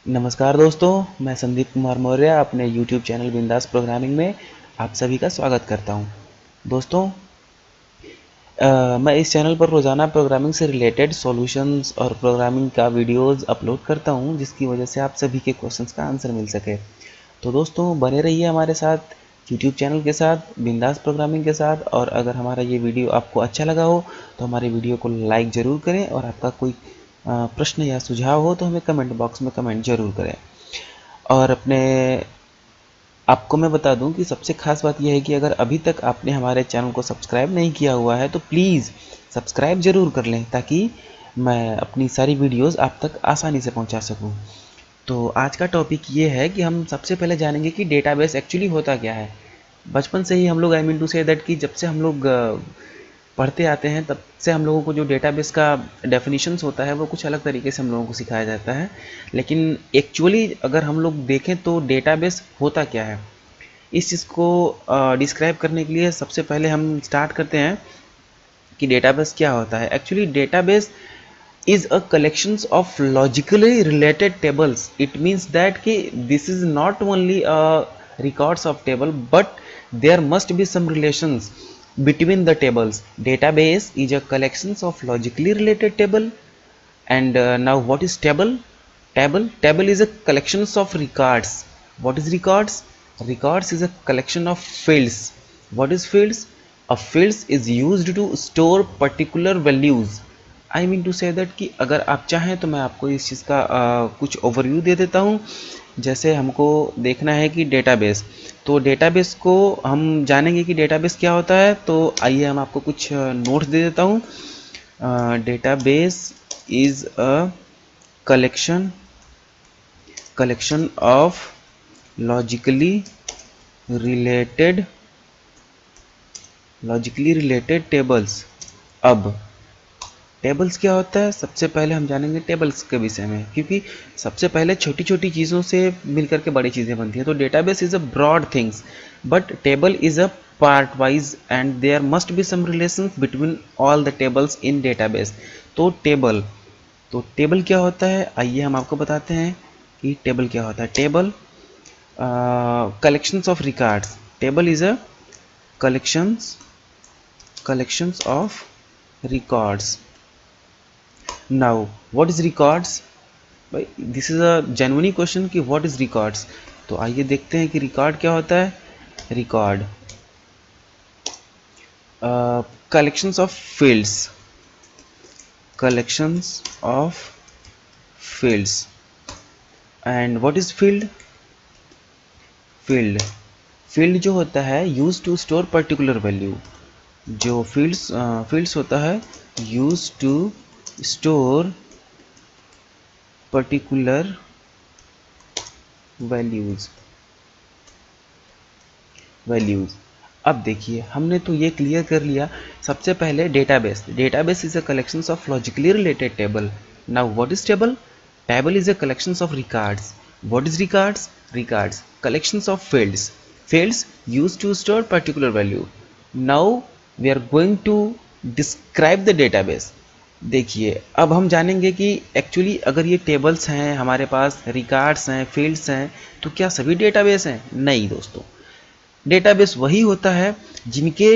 नमस्कार दोस्तों, मैं संदीप कुमार मौर्य अपने YouTube चैनल बिंदास प्रोग्रामिंग में आप सभी का स्वागत करता हूं। दोस्तों, मैं इस चैनल पर रोज़ाना प्रोग्रामिंग से रिलेटेड सॉल्यूशंस और प्रोग्रामिंग का वीडियोस अपलोड करता हूं, जिसकी वजह से आप सभी के क्वेश्चंस का आंसर मिल सके। तो दोस्तों, बने रहिए हमारे साथ YouTube चैनल के साथ, बिंदास प्रोग्रामिंग के साथ। और अगर हमारा ये वीडियो आपको अच्छा लगा हो तो हमारे वीडियो को लाइक ज़रूर करें, और आपका कोई प्रश्न या सुझाव हो तो हमें कमेंट बॉक्स में कमेंट ज़रूर करें। और आपको मैं बता दूं कि सबसे खास बात यह है कि अगर अभी तक आपने हमारे चैनल को सब्सक्राइब नहीं किया हुआ है तो प्लीज़ सब्सक्राइब ज़रूर कर लें, ताकि मैं अपनी सारी वीडियोस आप तक आसानी से पहुंचा सकूं। तो आज का टॉपिक ये है कि हम सबसे पहले जानेंगे कि डेटाबेस एक्चुअली होता क्या है। बचपन से ही हम लोग, I mean to say that, कि जब से हम लोग पढ़ते आते हैं तब से हम लोगों को जो डेटाबेस का डेफिनेशंस होता है वो कुछ अलग तरीके से हम लोगों को सिखाया जाता है। लेकिन एक्चुअली अगर हम लोग देखें तो डेटाबेस होता क्या है, इस चीज़ को डिस्क्राइब करने के लिए सबसे पहले हम स्टार्ट करते हैं कि डेटाबेस क्या होता है। Actually database is a collections of logically related tables. It means that कि this is not only a records of table, but there must be some relations between the tables. Database is a collections of logically related table. And now what is table? Table is a collections of records. What is records? Records is a collection of fields. What is fields? A fields is used to store particular values. I mean to say that कि अगर आप चाहें तो मैं आपको इस चीज़ का कुछ ओवरव्यू दे देता हूँ। जैसे हमको देखना है कि डेटाबेस, तो डेटाबेस को हम जानेंगे कि डेटाबेस क्या होता है। तो आइए हम आपको कुछ नोट्स दे देता हूँ। Database is a collection of logically related tables. अब टेबल्स क्या होता है, सबसे पहले हम जानेंगे टेबल्स के विषय में, क्योंकि सबसे पहले छोटी छोटी चीज़ों से मिलकर के बड़ी चीज़ें बनती हैं। तो database is a broad things, but table is a part wise, and there must be some relations between all the tables in database. तो टेबल क्या होता है, आइए हम आपको बताते हैं कि टेबल क्या होता है। Table collections of records. Table is a collections of records. Now what is records? भाई, this is a genuine question कि व्हाट इज रिकॉर्ड्स। तो आइए देखते हैं कि रिकॉर्ड क्या होता है। Record collections of fields. And what is field जो होता है use to store particular value. जो फील्ड्स होता है use to store particular values. अब देखिए, हमने तो ये क्लियर कर लिया। सबसे पहले database is a collection of logically related table. Now what is table is a collection of records. What is records collections of fields use to store particular value. Now we are going to describe the database. देखिए, अब हम जानेंगे कि actually अगर ये tables हैं हमारे पास, records हैं, फील्ड्स हैं, तो क्या सभी डेटाबेस हैं? नहीं दोस्तों, डेटाबेस वही होता है जिनके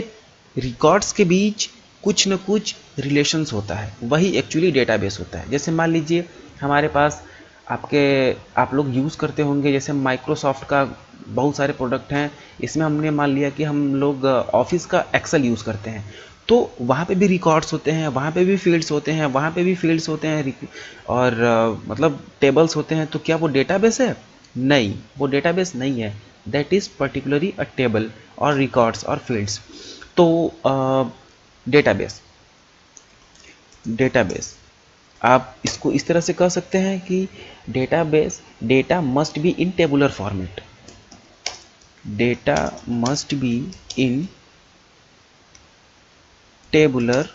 रिकॉर्ड्स के बीच कुछ न कुछ रिलेशंस होता है, वही एक्चुअली डेटाबेस होता है। जैसे मान लीजिए हमारे पास आप लोग यूज़ करते होंगे, जैसे माइक्रोसॉफ्ट का बहुत सारे प्रोडक्ट हैं। इसमें हमने मान लिया कि हम लोग ऑफिस का एक्सेल यूज़ करते हैं, तो वहाँ पे भी रिकॉर्ड्स होते हैं, वहाँ पे भी फील्ड्स होते हैं, और मतलब टेबल्स होते हैं। तो क्या वो डेटाबेस है? नहीं, वो डेटाबेस नहीं है। That is particularly a table और रिकॉर्ड्स और फील्ड्स। तो डेटाबेस डेटाबेस आप इसको इस तरह से कह सकते हैं कि data must be in tabular format. Data must be in tabular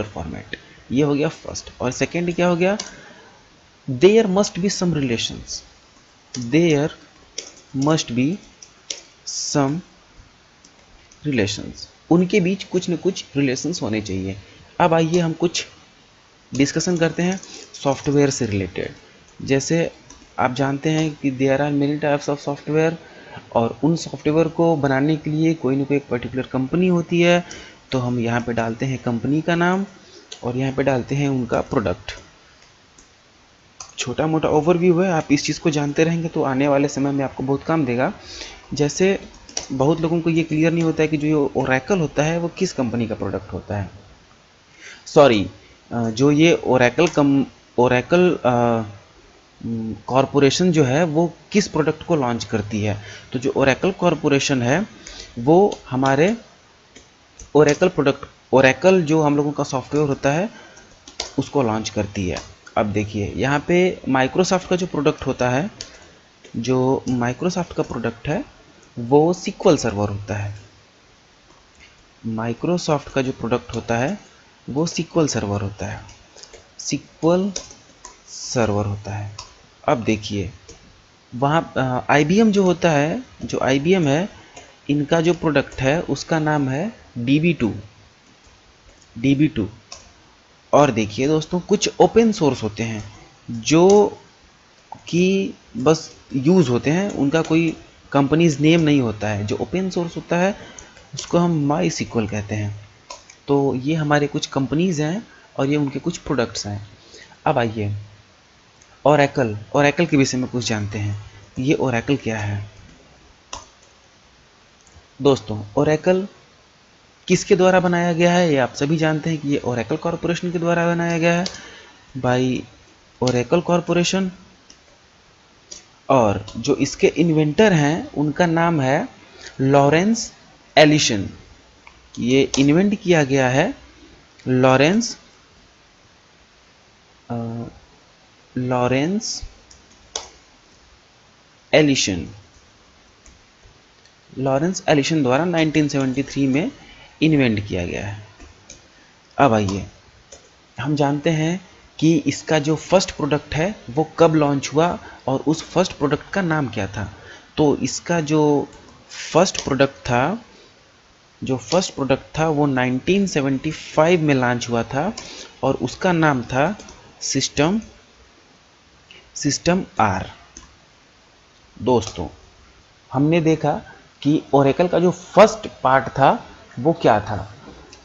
format. ये हो गया फर्स्ट। और सेकेंड क्या हो गया? There must be some relations. There must be some relations, उनके बीच कुछ न कुछ रिलेशंस होने चाहिए। अब आइए हम कुछ डिस्कशन करते हैं सॉफ्टवेयर से रिलेटेड। जैसे आप जानते हैं कि there are many types of software, और उन सॉफ्टवेयर को बनाने के लिए कोई ना कोई एक पर्टिकुलर कंपनी होती है। तो हम यहाँ पे डालते हैं कंपनी का नाम और यहाँ पे डालते हैं उनका प्रोडक्ट। छोटा मोटा ओवरव्यू है, आप इस चीज़ को जानते रहेंगे तो आने वाले समय में आपको बहुत काम देगा। जैसे बहुत लोगों को ये क्लियर नहीं होता है कि जो ये ओरेकल होता है वो किस कंपनी का प्रोडक्ट होता है। सॉरी, जो ये ओरेकल कॉरपोरेशन जो है वो किस प्रोडक्ट को लॉन्च करती है। तो जो ओरेकल कॉरपोरेशन है वो हमारे ओरेकल जो हम लोगों का सॉफ्टवेयर होता है उसको लॉन्च करती है। अब देखिए यहाँ पे माइक्रोसॉफ्ट का जो प्रोडक्ट होता है, जो माइक्रोसॉफ्ट का प्रोडक्ट है वो SQL सर्वर होता है। माइक्रोसॉफ्ट का जो प्रोडक्ट होता है वो SQL सर्वर होता है, SQL सर्वर होता है। अब देखिए वहाँ IBM जो होता है, जो IBM है, इनका जो प्रोडक्ट है उसका नाम है DB2। और देखिए दोस्तों, कुछ ओपन सोर्स होते हैं जो कि बस यूज़ होते हैं, उनका कोई कंपनीज नेम नहीं होता है। जो ओपन सोर्स होता है उसको हम MySQL कहते हैं। तो ये हमारे कुछ कंपनीज हैं और ये उनके कुछ प्रोडक्ट्स हैं। अब आइए ओरेकल के विषय में कुछ जानते हैं। ये ओरेकल क्या है दोस्तों? ओरेकल किसके द्वारा बनाया गया है ये आप सभी जानते हैं कि ये ओरेकल कॉरपोरेशन के द्वारा बनाया गया है, बाय ओरेकल कॉरपोरेशन। और जो इसके इन्वेंटर हैं उनका नाम है लॉरेंस एलिसन। ये इन्वेंट किया गया है लॉरेंस एलिसन द्वारा 1973 में इन्वेंट किया गया है। अब आइए हम जानते हैं कि इसका जो फर्स्ट प्रोडक्ट है वो कब लॉन्च हुआ और उस फर्स्ट प्रोडक्ट का नाम क्या था। तो इसका जो फर्स्ट प्रोडक्ट था वो 1975 में लॉन्च हुआ था और उसका नाम था सिस्टम आर। दोस्तों हमने देखा कि ओरेकल का जो फर्स्ट पार्ट था वो क्या था।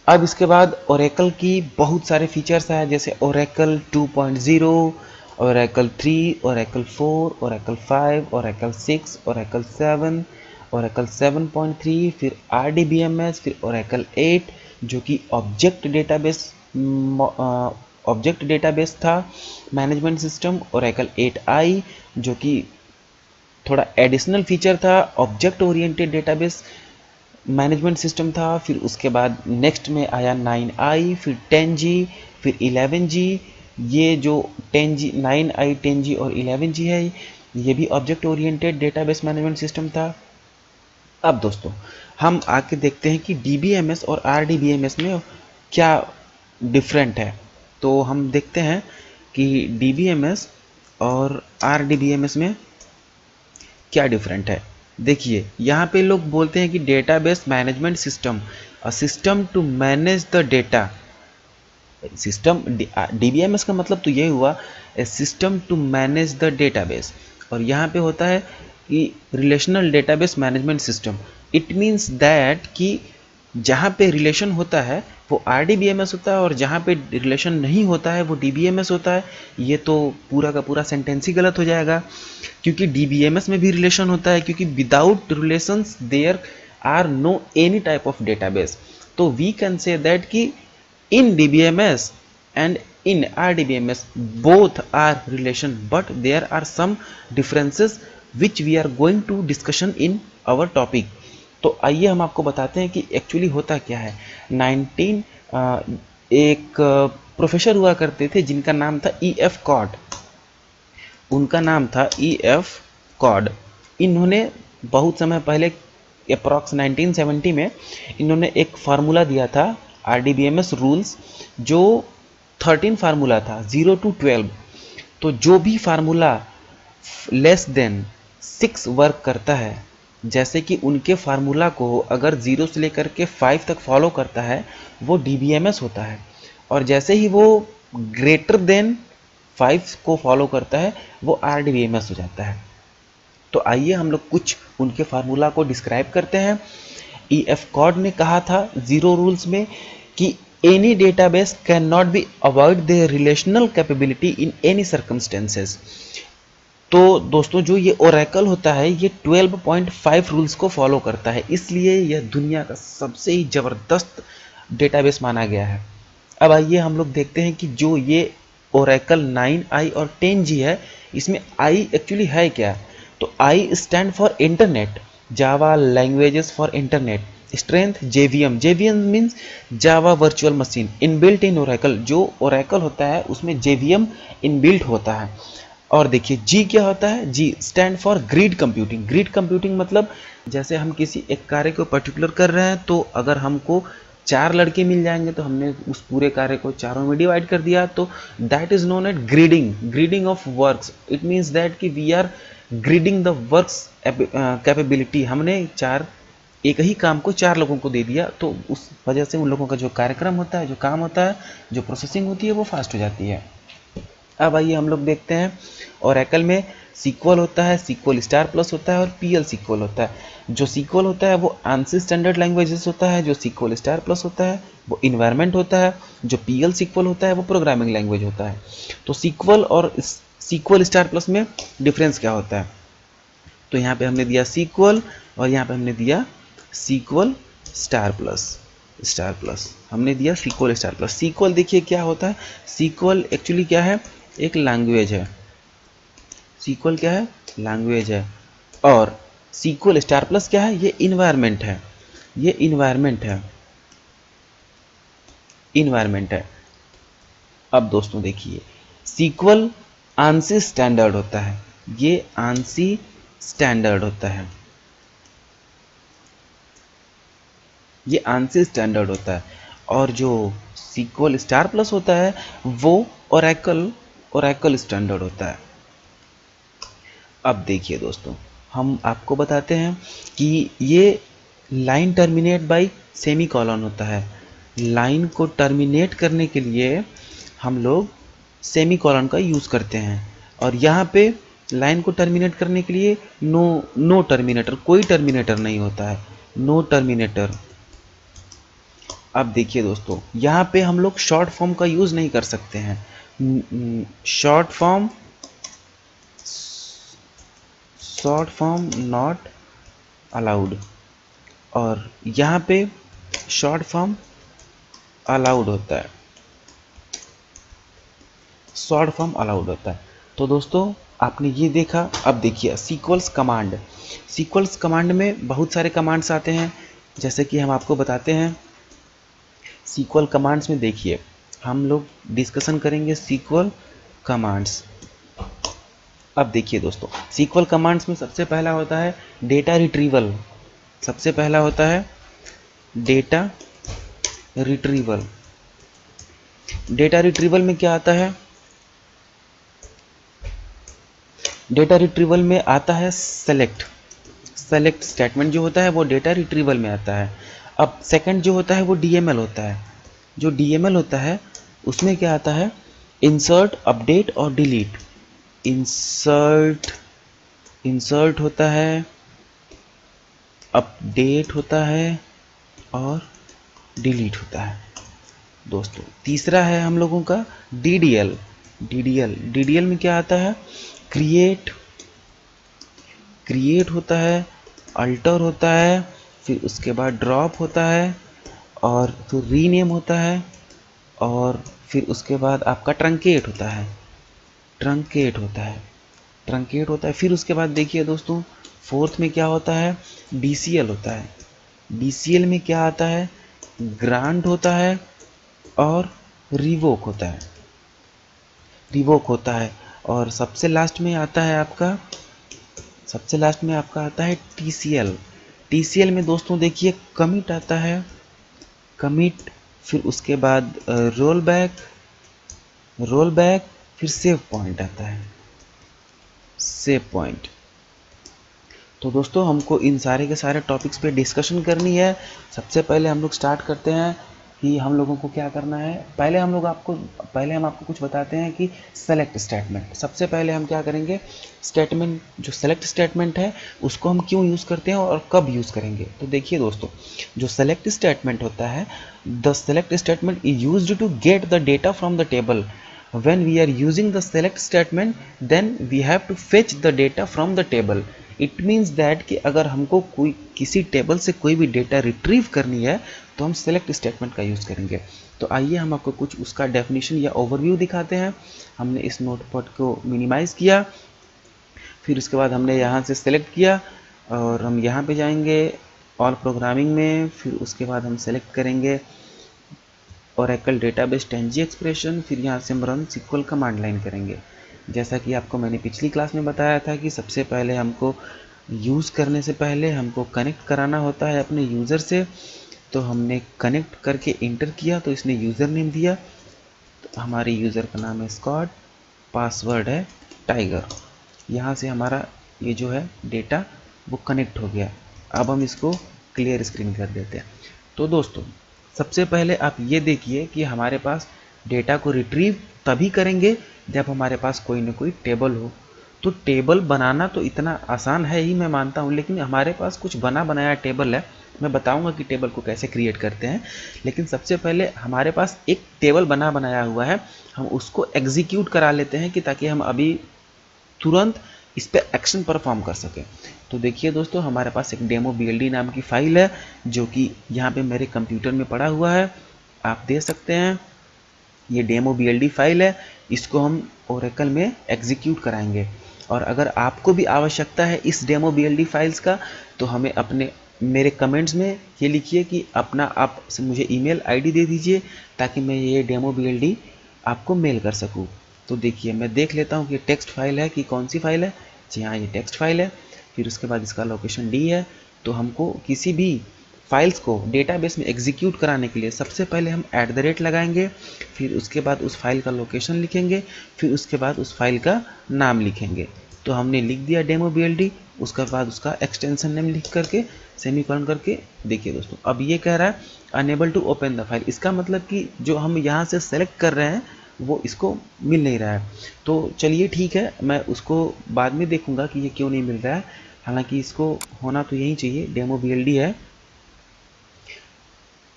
अब इसके बाद ओरेकल की बहुत सारे फीचर्स आए, जैसे Oracle 2.0, Oracle 3, Oracle 4, Oracle 5, Oracle 6, Oracle 7, Oracle 7.3, फिर RDBMS, फिर ओरेकल 8 जो कि ऑब्जेक्ट डेटाबेस था मैनेजमेंट सिस्टम, ओरेकल 8i जो कि थोड़ा एडिशनल फीचर था, object oriented database management system था। फिर उसके बाद नेक्स्ट में आया 9i, फिर 10G, फिर 11G। ये जो 10G, 9i, 10G और 11G है ये भी object oriented database management system था। अब दोस्तों हम आके देखते हैं कि DBMS और RDBMS में क्या डिफरेंट है। तो हम देखते हैं कि DBMS और RDBMS में क्या डिफरेंट है। देखिए यहाँ पे लोग बोलते हैं कि database management system, a system to manage the data. System DBMS का मतलब तो ये हुआ a system to manage the database, और यहाँ पे होता है कि relational database management system. It means that कि जहाँ पे रिलेशन होता है वो RDBMS होता है और जहाँ पे रिलेशन नहीं होता है वो DBMS होता है। ये तो पूरा का पूरा सेंटेंस ही गलत हो जाएगा, क्योंकि DBMS में भी रिलेशन होता है, क्योंकि without relations there are no any type of database. तो वी कैन से दैट कि in DBMS and in RDBMS both are relation, but there are some differences which we are going to discussion in our topic। तो आइए हम आपको बताते हैं कि actually होता क्या है। एक प्रोफेसर हुआ करते थे जिनका नाम था EF कॉड। उनका नाम था EF कॉड। इन्होंने बहुत समय पहले अप्रॉक्स 1970 में इन्होंने एक फार्मूला दिया था RDBMS रूल्स, जो 13 फार्मूला था 0 to 12। तो जो भी फार्मूला लेस देन 6 वर्क करता है, जैसे कि उनके फार्मूला को अगर 0 से लेकर के 5 तक फॉलो करता है वो DBMS होता है, और जैसे ही वो ग्रेटर देन 5 को फॉलो करता है वो RDBMS हो जाता है। तो आइए हम लोग कुछ उनके फार्मूला को डिस्क्राइब करते हैं। EF कॉर्ड ने कहा था जीरो रूल्स में कि any database can not be avoid their relational capability in any circumstances. तो दोस्तों जो ये ओरेकल होता है ये 12.5 रूल्स को फॉलो करता है, इसलिए यह दुनिया का सबसे ही ज़बरदस्त डेटाबेस माना गया है। अब आइए हम लोग देखते हैं कि जो ये ओरेकल 9i और 10g है इसमें i एक्चुअली है क्या। तो i stand for internet, Java languages for internet, strength JVM, JVM means Java virtual machine inbuilt in Oracle. जो ओरेकल होता है उसमें JVM इनबिल्ट होता है। और देखिए जी क्या होता है, G stand for grid computing. Grid computing मतलब जैसे हम किसी एक कार्य को पर्टिकुलर कर रहे हैं तो अगर हमको 4 लड़के मिल जाएंगे तो हमने उस पूरे कार्य को चारों में डिवाइड कर दिया, तो that is known at gridding, gridding of works. It means that कि we are gridding the works capability. हमने एक ही काम को 4 लोगों को दे दिया, तो उस वजह से उन लोगों का जो कार्यक्रम होता है, जो काम होता है, जो प्रोसेसिंग होती है वो फास्ट हो जाती है। अब आइए हम लोग देखते हैं ओरेकल में सीक्वल होता है, सीक्वल स्टार प्लस होता है और PL सीक्वल होता है। जो सीक्वल होता है वो ANSI स्टैंडर्ड लैंग्वेजेस होता है, जो सीक्वल स्टार प्लस होता है वो इन्वायरमेंट होता है, जो PL सीक्वल होता है वो प्रोग्रामिंग लैंग्वेज होता है। तो सीक्वल और सीक्वल स्टार प्लस में डिफरेंस क्या होता है, तो यहाँ पे हमने दिया सीक्वल और यहाँ पे हमने दिया सीक्वल स्टार प्लस हमने दिया सीक्वल स्टार प्लस। सीक्वल देखिए क्या होता है, सीक्वल एक्चुअली क्या है, एक लैंग्वेज है। सीक्वल क्या है, लैंग्वेज है। और सीक्वल स्टार प्लस क्या है, ये इन्वायरमेंट है, ये इन्वायरमेंट है। अब दोस्तों देखिए सीक्वल ANSI स्टैंडर्ड होता है, ये ANSI स्टैंडर्ड होता है, ये ANSI स्टैंडर्ड होता है। और जो सीक्वल स्टार प्लस होता है वो ओरेकल स्टैंडर्ड होता है। अब देखिए दोस्तों हम आपको बताते हैं कि ये line terminate bye semi colon होता है। लाइन को टर्मिनेट करने के लिए हम लोग सेमी कॉलन का यूज़ करते हैं, और यहाँ पे लाइन को टर्मिनेट करने के लिए नो टर्मिनेटर, कोई टर्मिनेटर नहीं होता है, नो टर्मिनेटर। अब देखिए दोस्तों यहाँ पे हम लोग शॉर्ट फॉर्म का यूज़ नहीं कर सकते हैं। शॉर्ट फॉर्म नॉट अलाउड, और यहाँ पे शॉर्ट फॉर्म अलाउड होता है, शॉर्ट फॉर्म अलाउड होता है। तो दोस्तों आपने ये देखा। अब देखिए सीक्वल्स कमांड में बहुत सारे कमांड्स आते हैं, जैसे कि हम आपको बताते हैं। सीक्वल कमांड्स में देखिए हम लोग डिस्कशन करेंगे सीक्वल कमांड्स। अब देखिए दोस्तों सीक्वल कमांड्स में सबसे पहला होता है डेटा रिट्रीवल। सबसे पहला होता है डेटा रिट्रीवल। डेटा रिट्रीवल में क्या आता है, डेटा रिट्रीवल में आता है सेलेक्ट स्टेटमेंट जो होता है वो डेटा रिट्रीवल में आता है। अब सेकंड जो होता है वो DML होता है। जो DML होता है उसमें क्या आता है, इंसर्ट, अपडेट और डिलीट। इंसर्ट होता है, अपडेट होता है और डिलीट होता है। दोस्तों तीसरा है हम लोगों का DDL में क्या आता है, क्रिएट होता है, अल्टर होता है, फिर उसके बाद ड्रॉप होता है, और फिर रीनेम होता है, और फिर उसके बाद आपका ट्रंकेट होता है। फिर उसके बाद देखिए दोस्तों फोर्थ में क्या होता है, DCL होता है। DCL में क्या आता है, ग्रांट होता है और रिवोक होता है। और सबसे लास्ट में आता है आपका आता है TCL में दोस्तों देखिए कमिट आता है, फिर उसके बाद रोल बैक, फिर सेव पॉइंट आता है, सेव पॉइंट। तो दोस्तों हमको इन सारे के सारे टॉपिक्स पे डिस्कशन करनी है। सबसे पहले हम लोग स्टार्ट करते हैं कि हम लोगों को क्या करना है। पहले हम आपको कुछ बताते हैं कि सेलेक्ट स्टेटमेंट। सबसे पहले हम क्या करेंगे, स्टेटमेंट जो सेलेक्ट स्टेटमेंट है उसको हम क्यों यूज़ करते हैं और कब यूज़ करेंगे। तो देखिए दोस्तों, जो सेलेक्ट स्टेटमेंट होता है, the select statement is used to get the data from the table. when we are using the select statement then we have to fetch the data from the table. it means that कि अगर हमको कोई किसी table से कोई भी data retrieve करनी है तो हम सेलेक्ट स्टेटमेंट का यूज़ करेंगे। तो आइए हम आपको कुछ उसका डेफिनेशन या ओवरव्यू दिखाते हैं। हमने इस नोटपैड को मिनिमाइज़ किया, फिर उसके बाद हमने यहाँ से सेलेक्ट किया और हम यहाँ पे जाएंगे ऑल प्रोग्रामिंग में, फिर उसके बाद हम सेलेक्ट करेंगे ओरेकल डेटाबेस 10G एक्सप्रेशन, फिर यहाँ से हम रन SQL कमांड लाइन करेंगे। जैसा कि आपको मैंने पिछली क्लास में बताया था कि सबसे पहले हमको यूज़ करने से पहले हमको कनेक्ट कराना होता है अपने यूज़र से। तो हमने कनेक्ट करके इंटर किया तो इसने यूज़र नेम दिया, तो हमारे यूज़र का नाम है स्कॉट, पासवर्ड है टाइगर। यहाँ से हमारा ये जो है डेटा वो कनेक्ट हो गया। अब हम इसको क्लियर स्क्रीन कर देते हैं। तो दोस्तों सबसे पहले आप ये देखिए कि हमारे पास डेटा को रिट्रीव तभी करेंगे जब हमारे पास कोई ना कोई टेबल हो। तो टेबल बनाना तो इतना आसान है ही, मैं मानता हूँ, लेकिन हमारे पास कुछ बना बनाया टेबल है। मैं बताऊंगा कि टेबल को कैसे क्रिएट करते हैं, लेकिन सबसे पहले हमारे पास एक टेबल बना बनाया हुआ है, हम उसको एग्जीक्यूट करा लेते हैं कि ताकि हम अभी तुरंत इस पर एक्शन परफॉर्म कर सकें। तो देखिए दोस्तों, हमारे पास एक डेमो BLD नाम की फ़ाइल है जो कि यहाँ पे मेरे कंप्यूटर में पड़ा हुआ है, आप देख सकते हैं। ये डेमो BLD फाइल है, इसको हम ओरेकल में एग्जीक्यूट कराएंगे। और अगर आपको भी आवश्यकता है इस डेमो BLD फाइल्स का तो हमें मेरे कमेंट्स में ये लिखिए कि आप मुझे ईमेल ID दे दीजिए ताकि मैं ये डेमो BLD आपको मेल कर सकूँ। तो देखिए मैं देख लेता हूँ कि टेक्स्ट फाइल है कि कौन सी फाइल है। जी हाँ, ये टेक्स्ट फाइल है। फिर उसके बाद इसका लोकेशन D है। तो हमको किसी भी फाइल्स को डेटाबेस में एग्जीक्यूट कराने के लिए सबसे पहले हम @ लगाएंगे, फिर उसके बाद उस फाइल का लोकेशन लिखेंगे, फिर उसके बाद उस फाइल का नाम लिखेंगे। तो हमने लिख दिया डेमो BLD, उसके बाद उसका एक्सटेंशन नेम लिख करके सेमीकोलन करके। देखिए दोस्तों, अब ये कह रहा है unable to open the file. इसका मतलब कि जो हम यहाँ से सेलेक्ट कर रहे हैं वो इसको मिल नहीं रहा है। तो चलिए ठीक है, मैं उसको बाद में देखूंगा कि ये क्यों नहीं मिल रहा है। हालांकि इसको होना तो यही चाहिए, डेमो BLD है।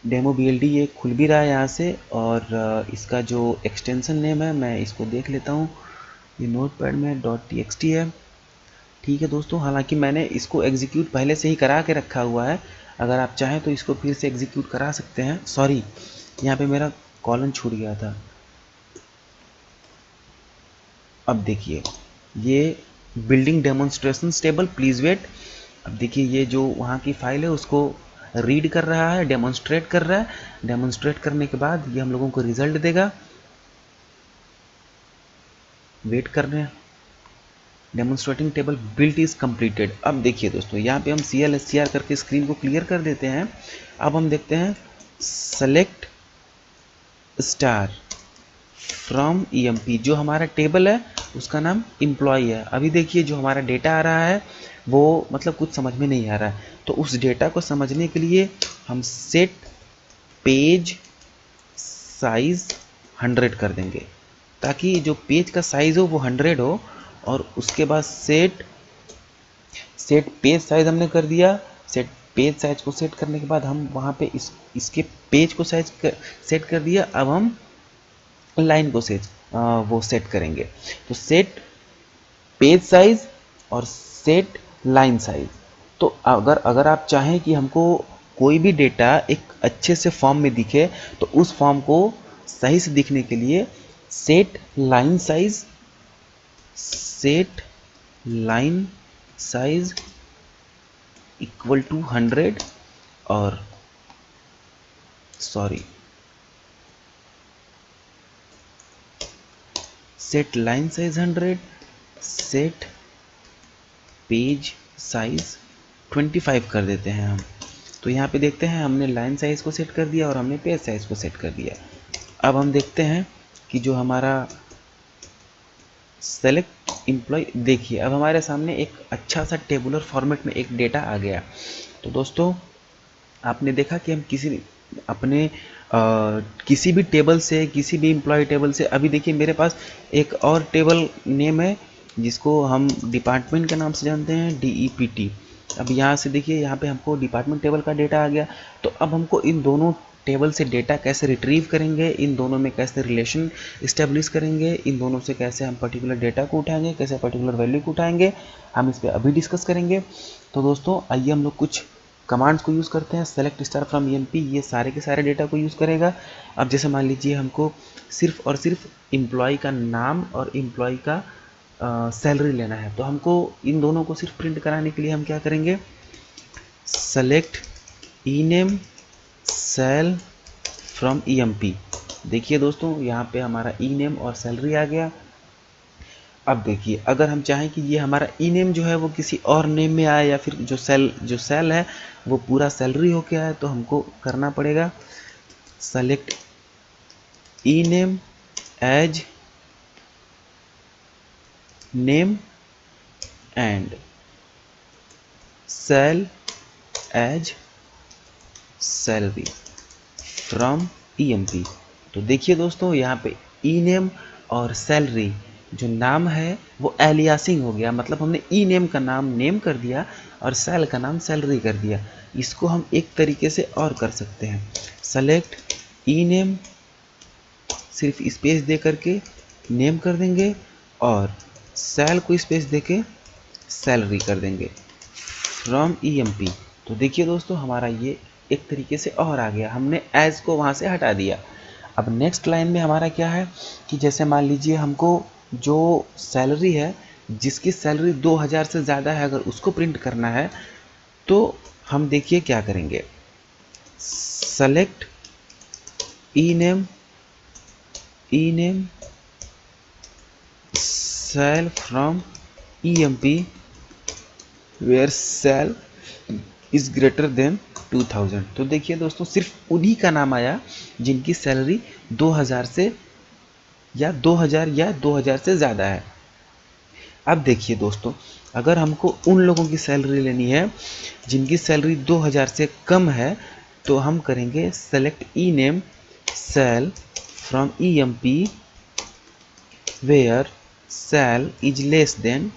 डेमो BLD ये खुल भी रहा है यहाँ से, और इसका जो एक्सटेंशन नेम है मैं इसको देख लेता हूँ। ये नोटपैड में .txt है। ठीक है दोस्तों, हालांकि मैंने इसको एग्जीक्यूट पहले से ही करा के रखा हुआ है। अगर आप चाहें तो इसको फिर से एग्जीक्यूट करा सकते हैं। सॉरी, यहाँ पे मेरा कॉलन छूट गया था। अब देखिए, ये building demonstration table please wait. अब देखिए, ये जो वहाँ की फाइल है उसको रीड कर रहा है, डेमोन्स्ट्रेट कर रहा है। डेमोन्स्ट्रेट करने के बाद ये हम लोगों को रिजल्ट देगा। वेट कर रहे हैं। Demonstrating table built is completed. अब देखिए दोस्तों, यहाँ पे हम CLSTR करके स्क्रीन को क्लियर कर देते हैं। अब हम देखते हैं सेलेक्ट स्टार फ्रॉम EMP। जो हमारा टेबल है उसका नाम एम्प्लॉय है। अभी देखिए जो हमारा डेटा आ रहा है वो मतलब कुछ समझ में नहीं आ रहा है। तो उस डेटा को समझने के लिए हम सेट पेज साइज 100 कर देंगे, ताकि जो पेज का साइज हो वो 100 हो। और उसके बाद सेट पेज साइज हमने कर दिया। सेट पेज साइज को सेट करने के बाद हम वहाँ पे इसके पेज को सेट कर दिया। अब हम लाइन को सेट करेंगे। तो सेट पेज साइज और सेट लाइन साइज। तो अगर आप चाहें कि हमको कोई भी डेटा एक अच्छे से फॉर्म में दिखे तो उस फॉर्म को सही से दिखने के लिए set line size equal to 100 और set line size 100, set page size 25 कर देते हैं हम। तो यहाँ पे देखते हैं हमने लाइन साइज को सेट कर दिया और हमने पेज साइज को सेट कर दिया। अब हम देखते हैं कि जो हमारा सेलेक्ट एम्प्लॉय, देखिए अब हमारे सामने एक अच्छा सा टेबुलर फॉर्मेट में एक डेटा आ गया। तो दोस्तों आपने देखा कि हम अपने किसी भी टेबल से, किसी भी एम्प्लॉय टेबल से, अभी देखिए मेरे पास एक और टेबल नेम है जिसको हम डिपार्टमेंट के नाम से जानते हैं, DEPT। अब यहाँ से देखिए यहाँ पे हमको डिपार्टमेंट टेबल का डेटा आ गया। तो अब हमको इन दोनों टेबल से डेटा कैसे रिट्रीव करेंगे, इन दोनों में कैसे रिलेशन इस्टेब्लिश करेंगे, इन दोनों से कैसे हम पर्टिकुलर डेटा को उठाएंगे, कैसे पर्टिकुलर वैल्यू को उठाएंगे, हम इस पर अभी डिस्कस करेंगे। तो दोस्तों आइए हम लोग कुछ कमांड्स को यूज़ करते हैं। सेलेक्ट स्टार फ्रॉम EMP ये सारे के सारे डेटा को यूज़ करेगा। अब जैसे मान लीजिए हमको सिर्फ और सिर्फ एम्प्लॉय का नाम और एम्प्लॉय का सैलरी लेना है, तो हमको इन दोनों को सिर्फ प्रिंट कराने के लिए हम क्या करेंगे, select eName sal from EMP। देखिए दोस्तों यहाँ पे हमारा eName और सैलरी आ गया। अब देखिए अगर हम चाहें कि ये हमारा eName जो है वो किसी और नेम में आए, या फिर जो सेल है वो पूरा सैलरी होके आए, तो हमको करना पड़ेगा select eName as name and sal as salary from EMP। तो देखिए दोस्तों यहाँ पे eName और सैलरी जो नाम है वो एलियासिंग हो गया, मतलब हमने eName का नाम नेम कर दिया और सेल का नाम सैलरी कर दिया। इसको हम एक तरीके से और कर सकते हैं, सेलेक्ट eName सिर्फ स्पेस दे करके नेम कर देंगे और सेल को स्पेस दे के सैलरी कर देंगे फ्रॉम EMP। तो देखिए दोस्तों हमारा ये एक तरीके से और आ गया, हमने एज को वहाँ से हटा दिया। अब नेक्स्ट लाइन में हमारा क्या है कि जैसे मान लीजिए हमको जो सैलरी है, जिसकी सैलरी 2000 से ज़्यादा है, अगर उसको प्रिंट करना है तो हम देखिए क्या करेंगे, select eName sal from EMP where sal is greater than 2000। तो देखिए दोस्तों सिर्फ उन्हीं का नाम आया जिनकी सैलरी 2000 से या 2000 से ज़्यादा है। अब देखिए दोस्तों अगर हमको उन लोगों की सैलरी लेनी है जिनकी सैलरी 2000 से कम है, तो हम करेंगे select eName sal from EMP where sal is less than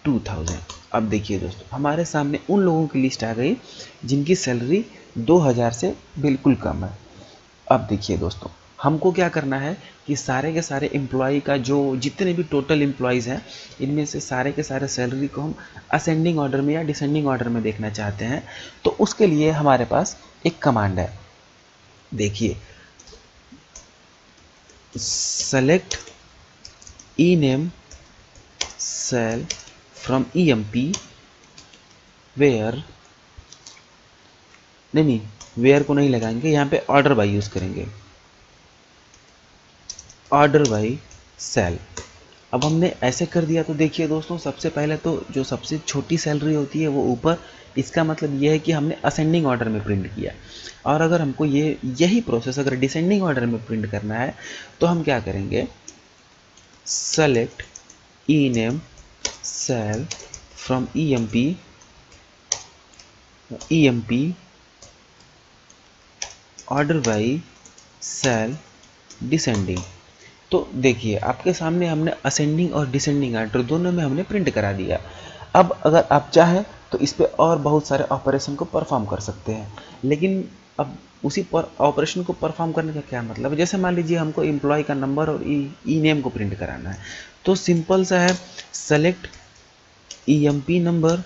2000। अब देखिए दोस्तों हमारे सामने उन लोगों की लिस्ट आ गई जिनकी सैलरी 2000 से बिल्कुल कम है। अब देखिए दोस्तों हमको क्या करना है कि सारे के सारे एम्प्लॉय का जो जितने भी टोटल एम्प्लॉयज़ हैं, इनमें से सारे के सारे सैलरी को हम असेंडिंग ऑर्डर में या डिसेंडिंग ऑर्डर में देखना चाहते हैं। तो उसके लिए हमारे पास एक कमांड है, देखिए select eName sal from EMP where, नहीं वेयर को नहीं लगाएंगे, यहाँ पे ऑर्डर बाय यूज़ करेंगे, ऑर्डर बाय सेल। अब हमने ऐसे कर दिया तो देखिए दोस्तों सबसे पहले तो जो सबसे छोटी सैलरी होती है वो ऊपर, इसका मतलब ये है कि हमने असेंडिंग ऑर्डर में प्रिंट किया। और अगर हमको यही प्रोसेस अगर डिसेंडिंग ऑर्डर में प्रिंट करना है तो हम क्या करेंगे, select eName sal from EMP order by sal descending. तो देखिए आपके सामने हमने असेंडिंग और डिसेंडिंग ऑर्डर दोनों में हमने प्रिंट करा दिया। अब अगर आप चाहें तो इस पर और बहुत सारे ऑपरेशन को परफॉर्म कर सकते हैं, लेकिन अब उसी पर ऑपरेशन को परफॉर्म करने का क्या मतलब है, जैसे मान लीजिए हमको एम्प्लॉय का नंबर और eName को प्रिंट कराना है, तो सिंपल सा है, select EMP number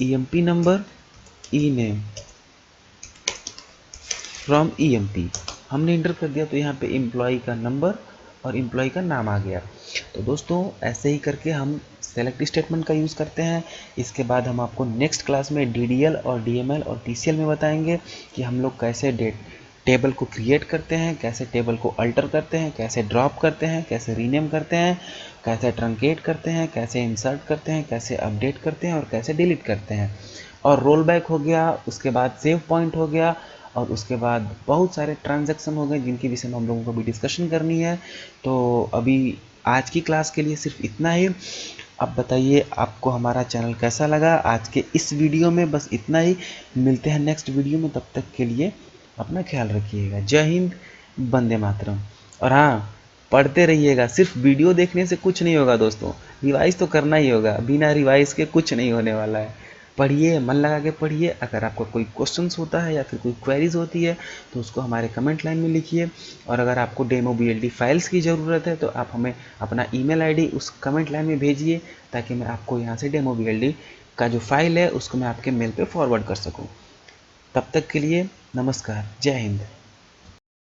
eName from EMP। हमने इंटर कर दिया तो यहाँ पे एम्प्लॉय का नंबर और एम्प्लॉय का नाम आ गया। तो दोस्तों ऐसे ही करके हम सेलेक्ट स्टेटमेंट का यूज़ करते हैं। इसके बाद हम आपको नेक्स्ट क्लास में DDL और DML और TCL में बताएंगे कि हम लोग कैसे टेबल को क्रिएट करते हैं, कैसे टेबल को अल्टर करते हैं, कैसे ड्रॉप करते हैं, कैसे रीनेम करते हैं, कैसे ट्रंकेट करते हैं, कैसे इंसर्ट करते हैं, कैसे अपडेट करते हैं और कैसे डिलीट करते हैं। और रोल बैक हो गया, उसके बाद सेव पॉइंट हो गया, और उसके बाद बहुत सारे ट्रांजैक्शन हो गए जिनके विषय में हम लोगों को भी डिस्कशन करनी है। तो अभी आज की क्लास के लिए सिर्फ इतना ही। अब बताइए आपको हमारा चैनल कैसा लगा। आज के इस वीडियो में बस इतना ही, मिलते हैं नेक्स्ट वीडियो में, तब तक के लिए अपना ख्याल रखिएगा। जय हिंद, वंदे मातरम। और हाँ, पढ़ते रहिएगा, सिर्फ वीडियो देखने से कुछ नहीं होगा दोस्तों, रिवाइज तो करना ही होगा, बिना रिवाइज के कुछ नहीं होने वाला है। पढ़िए, मन लगा के पढ़िए। अगर आपको कोई क्वेश्चंस होता है या फिर कोई क्वेरीज होती है तो उसको हमारे कमेंट लाइन में लिखिए। और अगर आपको डेमो BLD फाइल्स की ज़रूरत है तो आप हमें अपना ईमेल आईडी उस कमेंट लाइन में भेजिए, ताकि मैं आपको यहाँ से डेमो BLD का जो फाइल है उसको मैं आपके मेल पे फॉरवर्ड कर सकूँ। तब तक के लिए नमस्कार, जय हिंद।